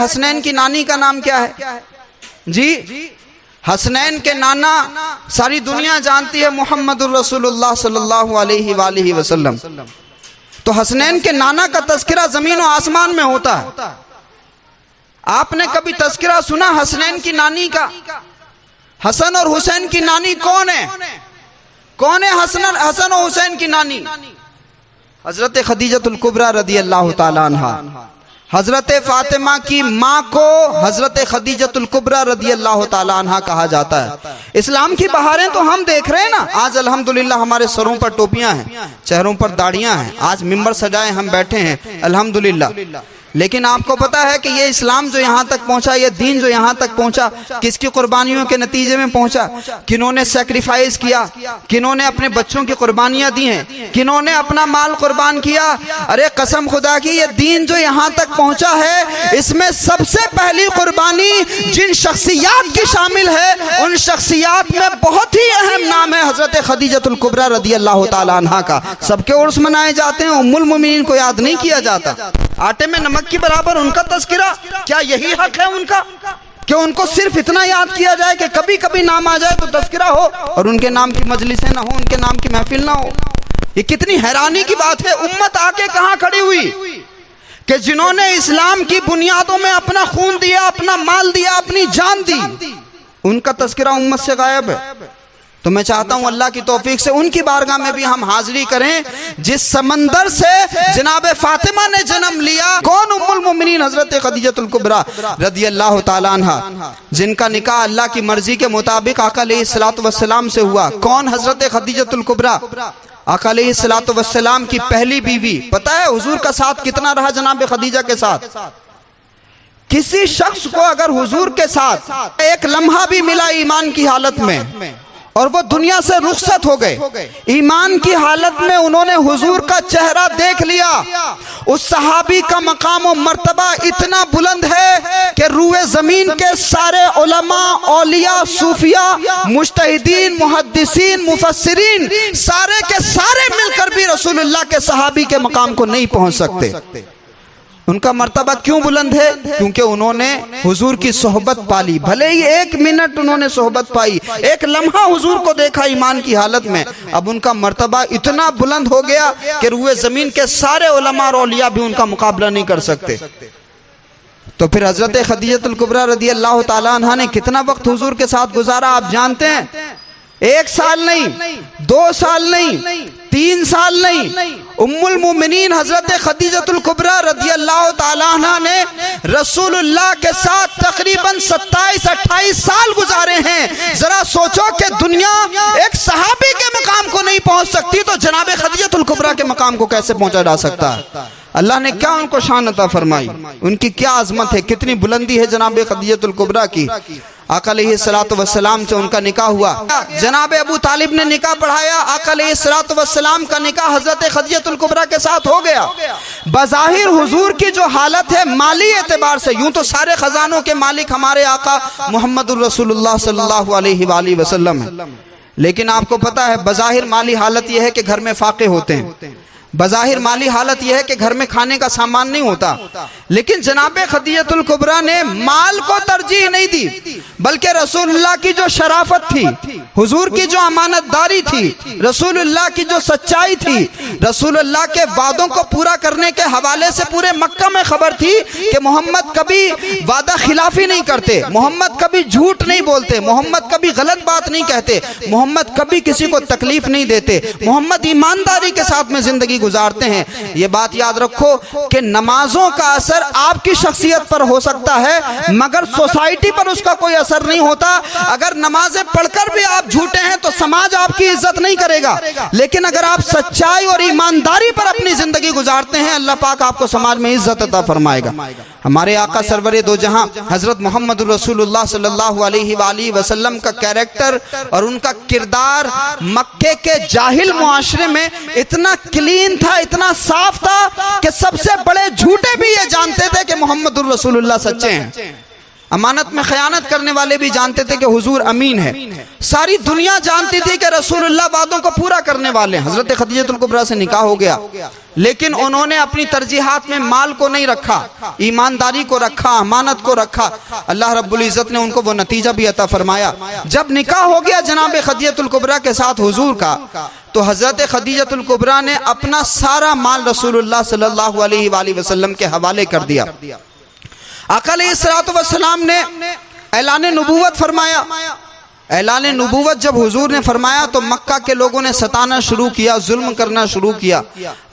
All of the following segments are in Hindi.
हसनैन की नानी का नाम क्या है जी? हसनैन के नाना सारी दुनिया जानती है, मुहम्मदुर रसूलुल्लाह सल्लल्लाहु अलैहि वसल्लम। तो हसनैन के नाना का तज़किरा जमीन और आसमान में होता है। आपने कभी तज़किरा सुना हसनैन की नानी का? हसन और हुसैन की नानी कौन है? कौन है हसन और हुसैन की नानी? हजरत खदीजतुल कुबरा रदियल्लाहु ताला अन्हा। हजरत फातिमा की माँ को हजरत खदीजतुल कुबरा रदियल्लाहु ताला अन्हा कहा जाता है। इस्लाम की बहारें तो हम देख रहे हैं ना। आज अल्हम्दुलिल्लाह हमारे सरों पर टोपियां हैं, चेहरों पर दाढ़ियां हैं, आज मिंबर सजाए हम बैठे हैं अल्हम्दुलिल्लाह। लेकिन आपको पता है कि ये इस्लाम जो यहाँ तक पहुँचा, ये दीन जो यहाँ तक पहुँचा, किसकी कुर्बानियों के नतीजे में पहुँचा? किन्होंने सेक्रीफाइस किया, किन्होंने अपने बच्चों की कुर्बानियाँ दी हैं, किन्होंने अपना माल कुर्बान किया। अरे कसम खुदा की, ये दीन जो यहाँ तक पहुँचा है, इसमें सबसे पहली कुर्बानी जिन शख्सियात की शामिल है, उन शख्सियात में बहुत ही अहम नाम है हजरत खदीजतुल कुबरा रदियल्लाहु ताला अन्हा का। सबके उर्स मनाए जाते हैं, उम्मुल मोमिनीन को याद नहीं किया जाता। आटे में नमक की बराबर उनका तज़किरा, क्या यही हक है उनका कि उनको सिर्फ इतना याद किया जाए कि कभी कभी नाम आ जाए तो तज़किरा हो और उनके नाम की मजलिसें ना हो, उनके नाम की महफिल ना हो? ये कितनी हैरानी की बात है। उम्मत आके कहाँ खड़ी हुई कि जिन्होंने इस्लाम की बुनियादों में अपना खून दिया, अपना माल दिया, अपनी जान दी, उनका तज़किरा उम्मत से गायब है। तो मैं चाहता हूं अल्लाह की तौफीक से उनकी बारगाह में भी हम हाजिरी करें जिस समंदर से जनाब फातिमा ने जन्म लिया। कौन? उम्मुल मोमिनीन हजरत खदीजतुल कुबरा रदियल्लाहु ताला अन्हा, जिनका निकाह अल्लाह की मर्जी के मुताबिक आका अलैहिस्सलातु वस्सलाम से हुआ। कौन? हजरत खदीजतुल कुबरा, आका अलैहिस्सलातु वस्सलाम की पहली बीवी। पता है हुजूर का साथ कितना रहा जनाब खदीजा के साथ? किसी शख्स को अगर हुजूर के साथ एक लम्हा भी मिला ईमान की हालत में और वो दुनिया से रुखसत हो गए, ईमान की हालत में उन्होंने हुजूर का चेहरा देख लिया, उस सहाबी का मकाम और मर्तबा इतना बुलंद है कि रूए जमीन के सारे उलमा, औलिया, सूफिया, मुज्तहिदीन, मुहद्दिसीन, मुफस्सिरीन सारे के सारे मिलकर भी रसूलुल्लाह के सहाबी के मकाम को नहीं पहुंच सकते। उनका मर्तबा क्यों बुलंद है? क्योंकि उन्होंने हुजूर की सोहबत पाली। भले ही एक मिनट उन्होंने सोहबत पाई, एक लम्हा हुजूर को देखा ईमान की हालत में, अब उनका मर्तबा इतना बुलंद हो गया कि रूए जमीन के सारे उलमा और औलिया भी उनका मुकाबला नहीं कर सकते। तो फिर हजरत खदीजतुल कुबरा रदियल्लाहु ताला अन्हा ने कितना वक्त हुजूर के साथ गुजारा आप जानते हैं? 1 साल नहीं, 2 साल नहीं, 3 साल नहीं। उम्मुल मोमिनीन हजरत खदीजतुल कुबरा रदियल्लाहु ताला अन्हा ने रसूलुल्लाह के साथ तकरीबन 27-28 साल गुजारे हैं। जरा सोचो कि दुनिया एक सहाबी के मकाम को नहीं पहुंच सकती तो जनाब खदीजतुल कुबरा के मकाम को कैसे पहुंचा जा सकता है? अल्लाह ने क्या उनको शान अता फरमाई, उनकी क्या अजमत है, कितनी बुलंदी है जनाब खदीजतुल कुबरा की। आका अलैहिस्सलातु वस्सलाम से उनका निकाह हुआ, जनाब अबू तालिब ने निकाह पढ़ाया, आका अलैहिस्सलातु वस्सलाम का निकाह हजरत खदीजतुल कुबरा के साथ हो गया। बज़ाहिर हुजूर की जो हालत है माली एतबार से, यूं तो सारे खजानों के मालिक हमारे आका मुहम्मदुर रसूलुल्लाह सल्लल्लाहु अलैहि वसल्लम है, लेकिन आपको पता है बज़ाहिर माली हालत यह है कि घर में फाके होते हैं, बज़ाहिर माली हालत यह है कि घर में खाने का सामान नहीं होता। लेकिन जनाब खदीजतुल कुबरा ने माल को तरजीह नहीं दी, बल्कि रसूलुल्लाह की जो शराफत थी, हुजूर की जो अमानतदारी थी, रसूलुल्लाह की जो सच्चाई थी, रसूलुल्लाह के वादों को पूरा करने के हवाले से पूरे मक्का में खबर थी कि मोहम्मद कभी वादा खिलाफी नहीं करते, मोहम्मद कभी झूठ नहीं बोलते, मोहम्मद कभी गलत बात नहीं कहते, मोहम्मद कभी किसी को तकलीफ नहीं देते, मोहम्मद ईमानदारी के साथ में जिंदगी गुजारते हैं। ये बात याद रखो कि नमाजों का असर आपकी शख्सियत पर हो सकता है मगर सोसाइटी पर उसका कोई असर नहीं होता। अगर नमाजें पढ़कर भी आप झूठे हैं तो समाज आपकी इज्जत नहीं करेगा, लेकिन अगर आप सच्चाई और ईमानदारी पर अपनी जिंदगी गुजारते हैं अल्लाह पाक आपको समाज में इज्जत अता फरमाएगा। हमारे आका सरवरे दो जहां हजरत मोहम्मद रसूलुल्लाह सल्लल्लाहु अलैहि वसल्लम का कैरेक्टर और उनका किरदार मक्के के जाहिल मुआशरे में इतना क्लीन था, इतना साफ था कि सबसे बड़े झूठे भी ये जानते थे कि मोहम्मद रसूलुल्लाह सच्चे हैं। अमानत में खयानत करने वाले भी जानते थे कि हुजूर अमीन है। सारी दुनिया जानती थी कि रसूलुल्लाह वादों को पूरा करने वाले हैं। हजरत खदीजतुल कुबरा से निकाह हो गया, लेकिन उन्होंने अपनी तरजीहात में माल को नहीं रखा, ईमानदारी को रखा, अमानत को रखा। अल्लाह रब्बुल इज्जत ने उनको वो नतीजा भी अता फरमाया। जब निकाह हो गया जनाब खदीजतुल कुबरा के साथ हुजूर का, तो हजरत खदीजतुल कुबरा ने अपना सारा माल रसूलुल्लाह सल्लल्लाहु अलैहि वसल्लम के हवाले कर दिया। आका अलैहिस्सलातु वस्सलाम ने ऐलान नबूवत फरमाया। ऐलान नबूवत जब हुजूर ने फरमाया तो मक्का के लोगों ने सताना शुरू किया, जुल्म करना शुरू किया।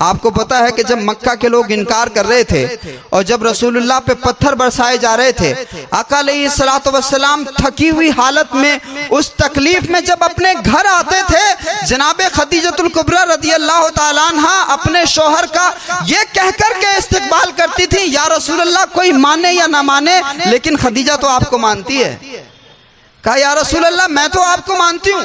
आपको पता है कि जब मक्का के लोग इनकार कर रहे थे और जब रसूलुल्लाह पे पत्थर बरसाए जा रहे थे, आका अलैहिस्सलातु वस्सलाम थकी हुई हालत में, उस तकलीफ में जब अपने घर आते थे, जनाबे खदीजतुल कुबरा रदियल्लाहु ताला अन्हा अपने शोहर का ये कहकर के इस्तकबाल करती थी, या रसूलुल्लाह कोई माने या ना माने, लेकिन खदीजा तो आपको मानती है। कहा या रसूल अल्लाह मैं तो आपको मानती हूँ।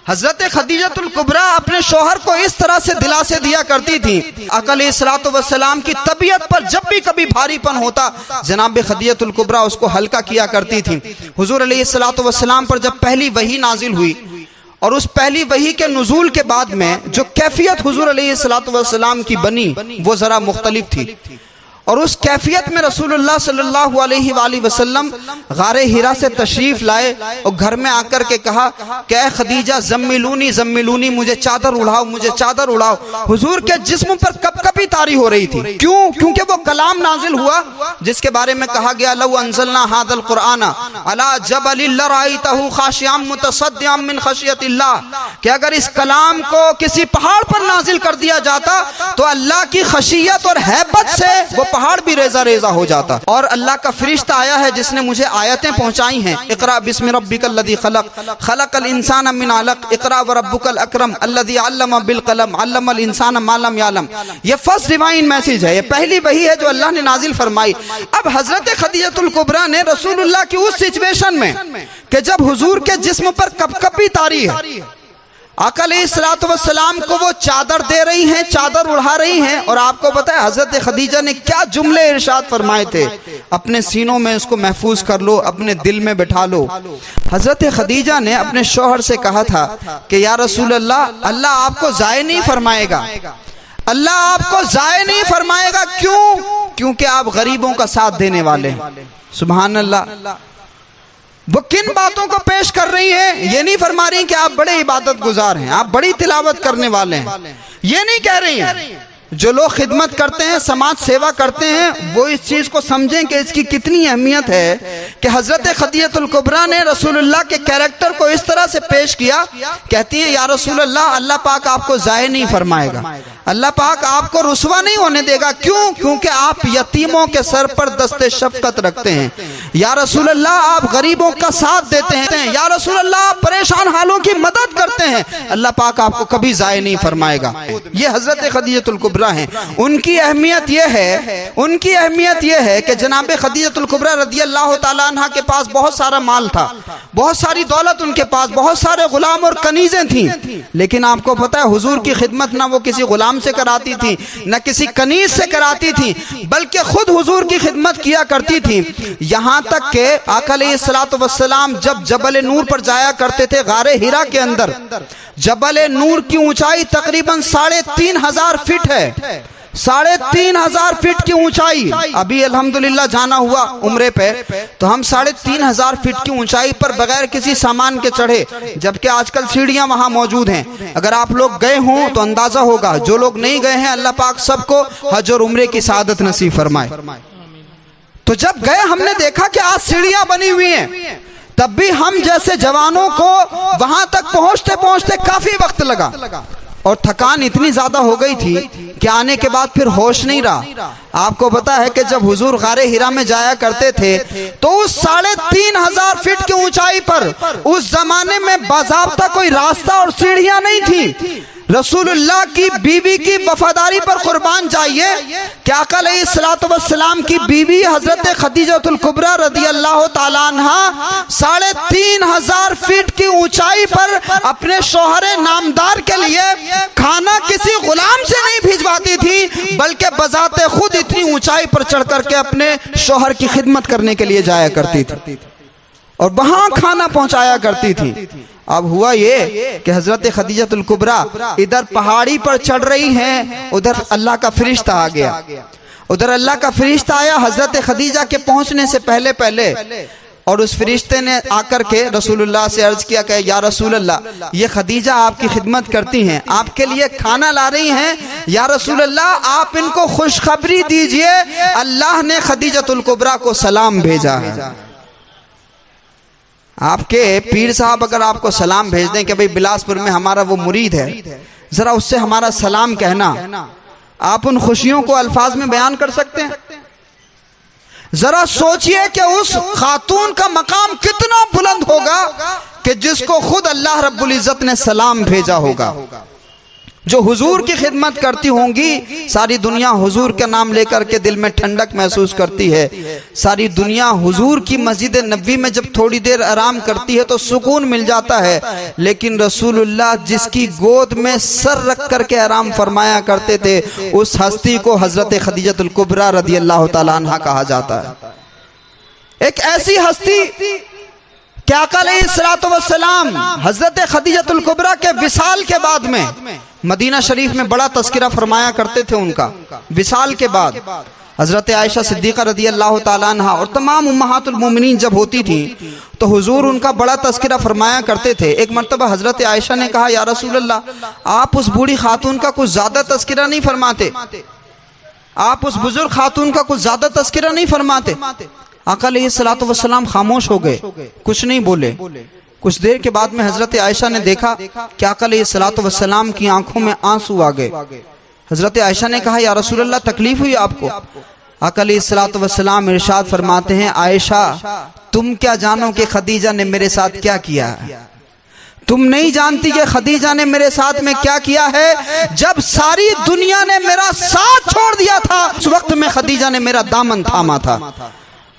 हजरत खदीजतुल कुबरा अपने शोहर को इस तरह से दिलासे दिया करती थी। आका अलैहिस्सलातु वस्सलाम की तबीयत पर जब भी कभी भारीपन होता, जनाब खदीजतुल कुबरा उसको हल्का किया करती थी। हुजूर अलैहिस्सलातु वस्सलाम पर जब पहली वही नाजिल हुई और उस पहली वही के नुज़ूल के बाद में जो कैफियत हुजूर अलैहिस्सलातु वस्सलाम की बनी वो जरा मुख्तलिफ थी। और उस कैफियत में रसूलुल्लाह सल्लल्लाहु अलैहि वसल्लम गारे हिरा से तशरीफ लाए और घर में आकर के कहा कि ऐ खदीजा ज़म्मिलूनी ज़म्मिलूनी, मुझे चादर उड़ाओ, मुझे चादर उड़ाओ। हुजूर के जिस्म पर कपकपी तारी हो रही थी। क्यों? क्योंकि वो कलाम नाजिल हुआ जिसके बारे में कहा गया लौ अंज़लना हाज़ल कुरआन अला जबलिन लरअयतहु खाशिअम मुतसद्दिअम मिन खशियतिल्लाह, कि अगर इस कलाम को किसी पहाड़ पर नाजिल कर दिया जाता तो अल्लाह की खशियत और हैबत से वो पहाड़ भी रेजा रेजा हो जाता। और अल्लाह का फरिश्ता आया है जिसने मुझे आयतें पहुंचाई हैं। इक़रा बिस्मि रब्बिकल लज़ी खलक़ खलक़ल इंसाना मिन अलक़ इक़रा व रब्बुकल अकरम अल्लज़ी अल्लम बिल क़लम अल्लमल इंसाना मा लम यअलम। ये फर्स्ट डिवाइन मैसेज है, ये पहली वही है जो अल्लाह ने नाजिल फरमाई। अब हजरत खदीजतुल कुबरा ने रसूलुल्लाह की उस सिचुएशन में कि जब हुजूर के जिस्म पर कपकपी तारी है, आका अलैहिस्सलातु वस्सलाम को वो चादर दे रही हैं, चादर उड़ा रही हैं, और आपको पता है हजरत खदीजा ने क्या जुमले इरशाद फरमाए थे, अपने सीनों में इसको महफूज कर लो, अपने दिल में बैठा लो। हजरत खदीजा ने अपने शौहर से कहा था कि या रसूल अल्लाह, अल्लाह आपको ज़ाय नहीं फरमाएगा, अल्लाह आपको ज़ाय नहीं फरमाएगा। क्यों? क्योंकि आप गरीबों का साथ देने वाले हैं। सुभान अल्लाह। वो किन बातों को पेश कर रही है? ये नहीं फरमा रही कि आप बड़े इबादत गुजार हैं, आप बड़ी तिलावत करने वाले हैं, ये नहीं कह रही हैं। जो लोग खिदमत करते हैं, समाज सेवा करते हैं, वो इस चीज को समझें कि इसकी कितनी अहमियत है कि हजरत खदीजतुल कुबरा ने रसूलुल्लाह के कैरेक्टर को इस तरह से पेश किया। कहती हैं या रसूलल्लाह, अल्लाह पाक आपको ज़ाय नहीं फरमाएगा, अल्लाह पाक आपको रुसवा नहीं होने देगा। क्यों? क्योंकि आप यतीमों के सर पर दस्ते शफकत रखते हैं। या रसूलल्लाह, आप गरीबों का साथ देते हैं। या रसूलल्लाह, आप परेशान हालों की मदद करते हैं। अल्लाह पाक आपको कभी ज़ाय नहीं फरमाएगा। ये हजरत खदीजतुल कुबरा हैं। उनकी अहमियत यह है, उनकी अहमियत यह है कि जनाब खदीजतुल कुबरा रदियल्लाहु ताला अन्हा के पास बहुत सारा माल था, बहुत सारी दौलत उनके पास, बहुत सारे गुलाम और कनीजें थीं। लेकिन आपको पता है हुजूर की खिदमत ना वो किसी गुलाम से कराती थी, न किसी कनीज से कराती थी, बल्कि खुद हुजूर की खिदमत किया करती थी। यहाँ तक के आका अलैहिस्सलातु वस्सलाम जब जबल नूर पर जाया करते थे, गारे हिरा के अंदर, जबल नूर की ऊंचाई तकरीबन 3,500 फीट है, 3,500 फीट की ऊंचाई। अभी अल्हम्दुलिल्लाह जाना हुआ उम्रे पे, तो हम 3,500 फीट की ऊंचाई पर बगैर किसी सामान के चढ़े, जबकि आजकल सीढ़ियां वहां मौजूद हैं। अगर आप लोग गए हों तो अंदाजा होगा, जो लोग नहीं गए हैं अल्लाह पाक सबको हज और उम्रे की सआदत नसीब फरमाए। तो जब गए हमने देखा कि आज सीढ़ियां बनी हुई हैं, तब भी हम जैसे जवानों को वहां तक पहुंचते पहुंचते काफी वक्त लगा और थकान इतनी ज्यादा हो गई थी कि आने के बाद फिर होश नहीं रहा। आपको पता है कि जब हुजूर गारे हिरा में जाया करते थे तो उस 3,500 फीट की ऊंचाई पर उस जमाने में बाज़ाब्ता कोई रास्ता और सीढ़ियां नहीं थी। रसूलुल्लाह की बीवी की वफादारी पर कुर्बान जाइए कि आका अलैहिस्सलातु वस्सलाम की बीवी हजरत खदीजतुल कुबरा रदियल्लाहु ताला अन्हा 3500 फीट की ऊंचाई पर अपने शौहर नामदार के लिए खाना किसी गुलाम से नहीं भिजवाती थी, बल्कि बजाते खुद इतनी ऊंचाई पर चढ़ करके अपने शौहर की खिदमत करने के लिए जाया करती थी और वहां खाना पहुंचाया करती थी। अब हुआ ये कि हजरत खदीजतुल कुबरा इधर पहाड़ी पर चढ़ रही हैं, उधर अल्लाह का फरिश्ता आ गया। उधर अल्लाह का फरिश्ता आया हजरत खदीजा के पहुंचने से पहले पहले, और उस फरिश्ते ने आकर के रसूलुल्लाह से अर्ज किया कि या रसूलल्लाह, ये खदीजा आपकी खिदमत करती हैं, आपके लिए खाना ला रही हैं, या रसूलल्लाह आप इनको खुशखबरी दीजिए, अल्लाह ने खदीजतुल कुबरा को सलाम भेजा है। आपके पीर साहब अगर आपको सलाम भेज दें कि भाई बिलासपुर में हमारा वो मुरीद है, जरा उससे हमारा सलाम कहना, आप उन खुशियों को अल्फाज में बयान कर सकते हैं? जरा सोचिए कि उस खातून का मकाम कितना बुलंद होगा कि जिसको खुद अल्लाह रब्बुल इज्जत ने सलाम भेजा होगा, जो हुजूर की खिदमत करती होंगी। सारी दुनिया हुजूर का नाम लेकर के दिल में ठंडक महसूस करती है। सारी दुनिया हुजूर की मस्जिद नबवी में जब थोड़ी देर आराम करती है तो सुकून मिल जाता है, लेकिन रसूलुल्लाह जिसकी गोद में सर रख करके आराम फरमाया करते थे, उस हस्ती को हजरत खदीजतुल कुबरा रदियल्लाहु ताला अन्हा कहा जाता है। एक ऐसी हस्ती क्या आका अलैहिस्सलातु वस्सलाम हजरत खदीजतुल कुबरा के विसाल के बाद में मदीना शरीफ में बड़ा तस्करा फरमाया करते थे। उनका विसाल के बाद हजरत आयशा सिद्दीक़ा रदियल्लाहु ताला अन्हा और तमाम उम्महातुल मोमिनीन जब होती थी तो हुजूर उनका बड़ा तस्करा फरमाया करते थे। एक मर्तबा हजरत आयशा ने कहा, या रसूलल्लाह, आप उस बूढ़ी खातून का कुछ ज्यादा तस्करा नहीं फरमाते, आप उस बुजुर्ग खातून का कुछ ज्यादा तस्करा नहीं फरमाते। आका अलैहिस्सलातु वस्सलाम खामोश हो गए, कुछ नहीं बोले। कुछ देर के बाद में हजरत आयशा ने देखा कि आका अलैहिस्सलातु वस्सलाम की आंखों में आंसू आ गए। हजरत आयशा ने कहा, या रसूलल्लाह, तकलीफ हुई आपको? आका अलैहिस्सलातु वस्सलाम इरशाद फरमाते हैं, आयशा, तुम क्या जानो कि खदीजा ने मेरे साथ क्या किया है? तुम नहीं जानती कि खदीजा ने मेरे साथ में क्या किया है। जब सारी दुनिया ने मेरा साथ छोड़ दिया था, उस वक्त में खदीजा ने मेरा दामन थामा था।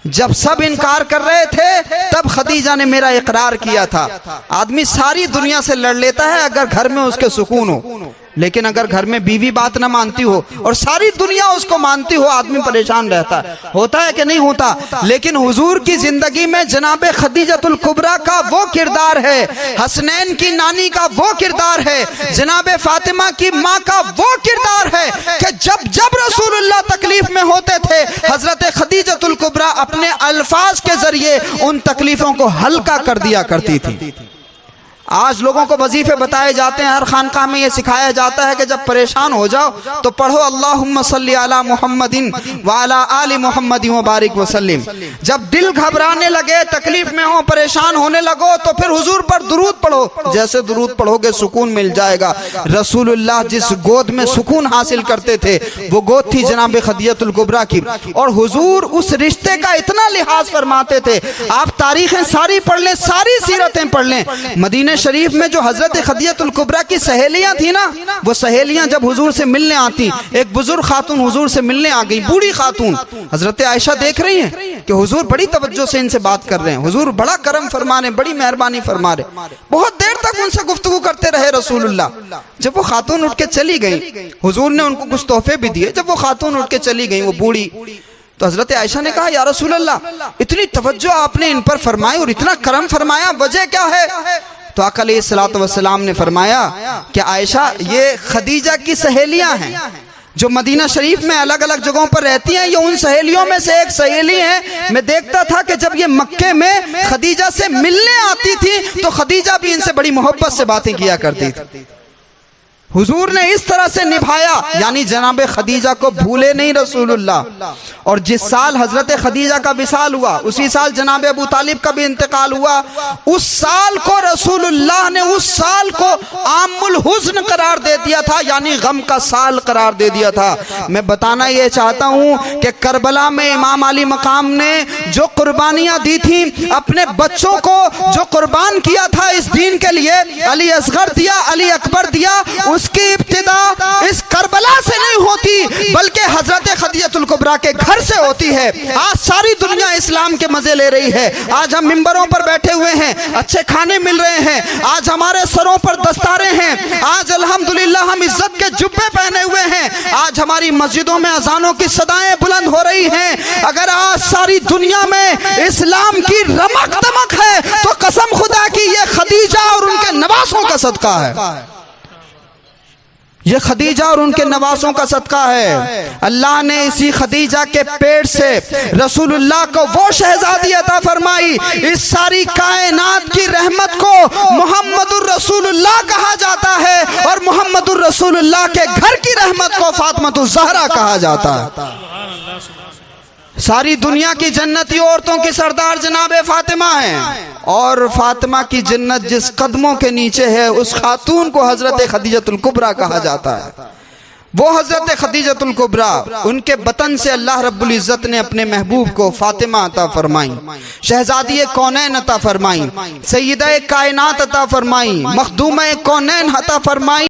जब सब इनकार कर रहे थे, तब खदीजा ने मेरा इकरार किया था। आदमी सारी दुनिया से लड़ लेता है अगर घर में उसके सुकून हो, लेकिन अगर घर में बीवी बात ना मानती हो और सारी दुनिया उसको मानती हो, आदमी परेशान रहता है। होता है कि नहीं होता? लेकिन हुजूर की जिंदगी में जनाबे खदीजतुल कुबरा का वो किरदार है, हसनैन की नानी का वो किरदार है, जनाबे फातिमा की माँ का वो किरदार है कि जब जब रसूलुल्लाह तकलीफ में होते थे, हजरत खदीजतुल कुबरा अपने अल्फाज के जरिए उन तकलीफों को हल्का कर दिया करती थी। आज लोगों को वजीफे बताए जाते हैं, हर खानकाह में ये सिखाया जाता है कि जब परेशान हो जाओ तो पढ़ो अल्लाहुम्मा सल्ली अला मुहम्मदिन व अला आलि मुहम्मदिन व बारिक वसल्लिम। जब दिल घबराने लगे, तकलीफ में हो, परेशान होने लगो, तो फिर हुजूर पर दुरूद पढ़ो। जैसे दुरूद पढ़ोगे सुकून मिल जाएगा। रसूलुल्लाह जिस गोद में सुकून हासिल करते थे वो गोद थी जनाब खदीजतुल कुबरा की, और हुजूर उस रिश्ते का इतना लिहाज फरमाते थे। आप तारीखें सारी पढ़ लें, सारी सीरतें पढ़ लें, मदीने शरीफ में जो हजरत खदीजतुल कुबरा की सहेलियां थी ना, वो सहेलियां जब हुजूर से मिलने आती, एक बुजुर्ग खातून हुजूर से मिलने आ गई, बूढ़ी खातून। हजरत आयशा देख रही हैं कि हुजूर बड़ी तवज्जो से इनसे बात कर रहे हैं, हुजूर बड़ा करम फरमा रहे, बड़ी मेहरबानी फरमा रहे। बहुत देर तक उनसे गुफ्तगू करते रहे रसूलुल्लाह। जब वो खातून उठ के चली गई, हुजूर ने उनको कुछ तोहफे भी दिए। जब वो खातून उठ के चली गई, वो बूढ़ी, तो हजरत आयशा ने कहा, या रसूलल्लाह, इतनी तवज्जो आपने इन पर फरमाई और इतना करम फरमाया, वजह क्या है? तो आका अलैहिस्सलातु वस्सलाम ने फरमाया कि आयशा, ये खदीजा की सहेलियां हैं जो मदीना शरीफ में अलग अलग जगहों पर रहती हैं। ये उन सहेलियों में से एक सहेली है। मैं देखता था कि जब ये मक्के में खदीजा से मिलने आती थी तो खदीजा भी इनसे बड़ी मोहब्बत से बातें किया करती थी। हुजूर ने इस तरह से निभाया, यानी जनाबे खदीजा को भूले नहीं रसूलुल्लाह। और जिस साल हजरत खदीजा का विसाल हुआ, उसी साल जनाबे अबू तालिब का भी इंतकाल हुआ। उस साल को रसूलुल्लाह ने उस साल को आमुल हुज़्न करार दे दिया था, यानी गम का साल करार दे दिया था। मैं बताना ये चाहता हूँ कि करबला में इमाम अली मकाम ने जो कुर्बानियाँ दी थी, अपने बच्चों को जो कुर्बान किया था इस दीन के लिए, अली असगर दिया, अली अकबर दिया, उस उसकी इब्तिदा इस करबला से नहीं होती बल्कि हजरत खदीजतुल कुबरा के घर से होती है। आज सारी दुनिया इस्लाम के मजे ले रही है। आज हम मिंबरों पर बैठे हुए हैं, अच्छे खाने मिल रहे हैं, आज हमारे सरों पर दस्तारे हैं, आज अल्हम्दुलिल्लाह हम इज्जत के जुब्बे पहने हुए हैं, आज हमारी मस्जिदों में अजानों की सदाएं बुलंद हो रही हैं। अगर आज सारी दुनिया में इस्लाम की रमक दमक है तो कसम खुदा की ये खदीजा और उनके नवासों का सदका है। ये खदीजा और उनके नवासों का सदका है। अल्लाह ने इसी खदीजा के पेट से रसूलुल्लाह को वो शहजादी अता फरमाई। इस सारी कायनात की रहमत को मोहम्मदुर रसूलुल्लाह कहा जाता है और मोहम्मदुर रसूलुल्लाह के घर की रहमत को फातिमातुज़ ज़हरा कहा जाता है। सारी दुनिया की जन्नती औरतों की सरदार जनाबे फातिमा हैं और फातिमा की जन्नत जिस कदमों के नीचे है उस खातून को हजरत खदीजतुल कुबरा कहा जाता है। वो हजरत खदीजतुल कुबरा, उनके बतन से अल्लाह रब्बुल इज्जत ने अपने महबूब को फातिमा अता फरमाई, शहजादी कौनैन अता फरमाई, सय्यदा कायनात अता फरमाई, मखदूम कौनैन अता फरमाई।